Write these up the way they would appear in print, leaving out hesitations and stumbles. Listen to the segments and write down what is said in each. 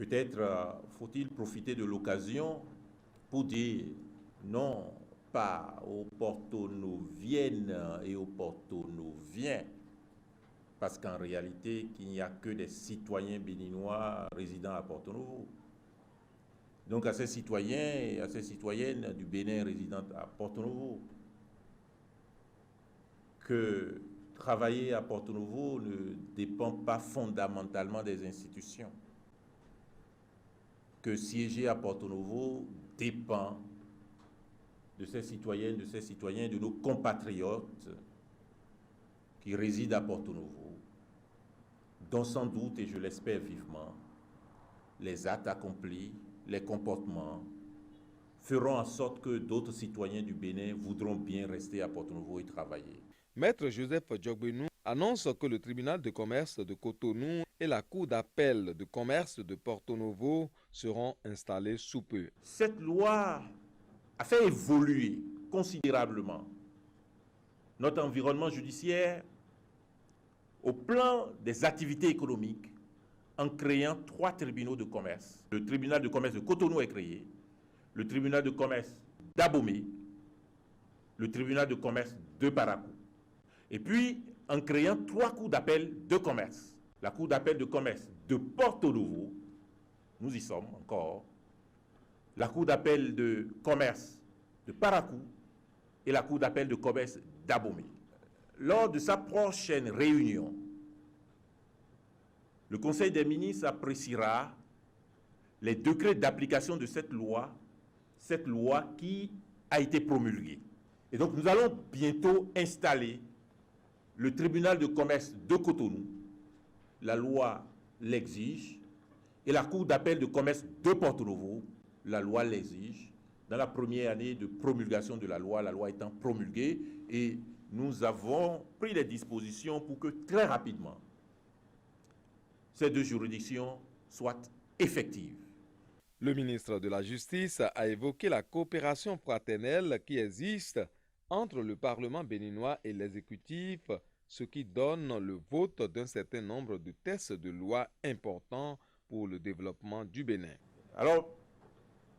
Peut-être faut-il profiter de l'occasion pour dire non pas aux Porto-Noviennes et aux Porto-Noviens, parce qu'en réalité, il n'y a que des citoyens béninois résidant à Porto-Novo. Donc à ces citoyens et à ces citoyennes du Bénin résidant à Porto-Novo, que travailler à Porto-Novo ne dépend pas fondamentalement des institutions, que siéger à Porto-Novo dépend de ces citoyennes, de ces citoyens, de nos compatriotes qui résident à Porto-Novo, dont sans doute, et je l'espère vivement, les actes accomplis, les comportements feront en sorte que d'autres citoyens du Bénin voudront bien rester à Porto-Novo et travailler. Maître Joseph Djogbenou annonce que le tribunal de commerce de Cotonou et la cour d'appel de commerce de Porto-Novo seront installés sous peu. Cette loi a fait évoluer considérablement notre environnement judiciaire au plan des activités économiques en créant 3 tribunaux de commerce. Le tribunal de commerce de Cotonou est créé, le tribunal de commerce d'Abomey, le tribunal de commerce de Parakou. Et puis, en créant 3 cours d'appel de commerce. La cour d'appel de commerce de Porto-Novo, nous y sommes encore, la cour d'appel de commerce de Parakou et la cour d'appel de commerce d'Abomey. Lors de sa prochaine réunion, le Conseil des ministres appréciera les décrets d'application de cette loi qui a été promulguée. Et donc nous allons bientôt installer le tribunal de commerce de Cotonou, la loi l'exige, et la cour d'appel de commerce de Porto-Novo, la loi l'exige, dans la première année de promulgation de la loi étant promulguée, et nous avons pris les dispositions pour que très rapidement, ces 2 juridictions soient effectives. Le ministre de la Justice a évoqué la coopération fraternelle qui existe entre le Parlement béninois et l'exécutif, ce qui donne le vote d'un certain nombre de textes de loi importants pour le développement du Bénin. Alors,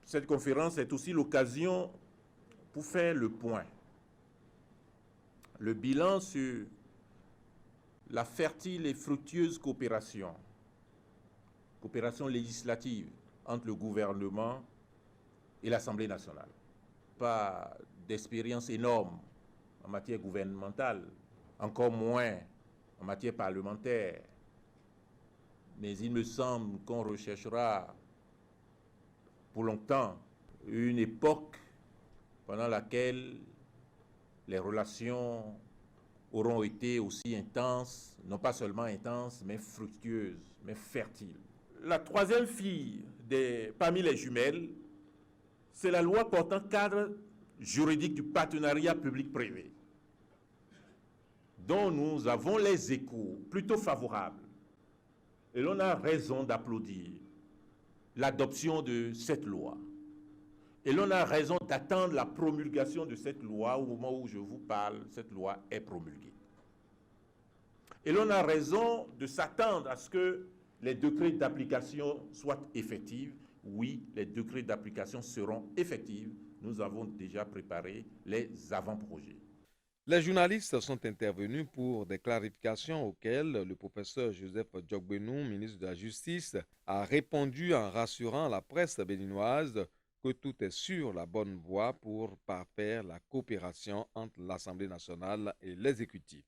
cette conférence est aussi l'occasion pour faire le point, le bilan sur la fertile et fructueuse coopération législative entre le gouvernement et l'Assemblée nationale. Pas d'expérience énorme en matière gouvernementale, encore moins en matière parlementaire. Mais il me semble qu'on recherchera pour longtemps une époque pendant laquelle les relations auront été aussi intenses, non pas seulement intenses, mais fructueuses, mais fertiles. La 3e fille parmi les jumelles, c'est la loi portant cadre juridique du partenariat public-privé, dont nous avons les échos plutôt favorables. Et l'on a raison d'applaudir l'adoption de cette loi. Et l'on a raison d'attendre la promulgation de cette loi. Au moment où je vous parle, cette loi est promulguée. Et l'on a raison de s'attendre à ce que les décrets d'application soient effectifs. Oui, les décrets d'application seront effectifs. Nous avons déjà préparé les avant-projets. Les journalistes sont intervenus pour des clarifications auxquelles le professeur Joseph Djogbenou, ministre de la Justice, a répondu en rassurant la presse béninoise que tout est sur la bonne voie pour parfaire la coopération entre l'Assemblée nationale et l'exécutif.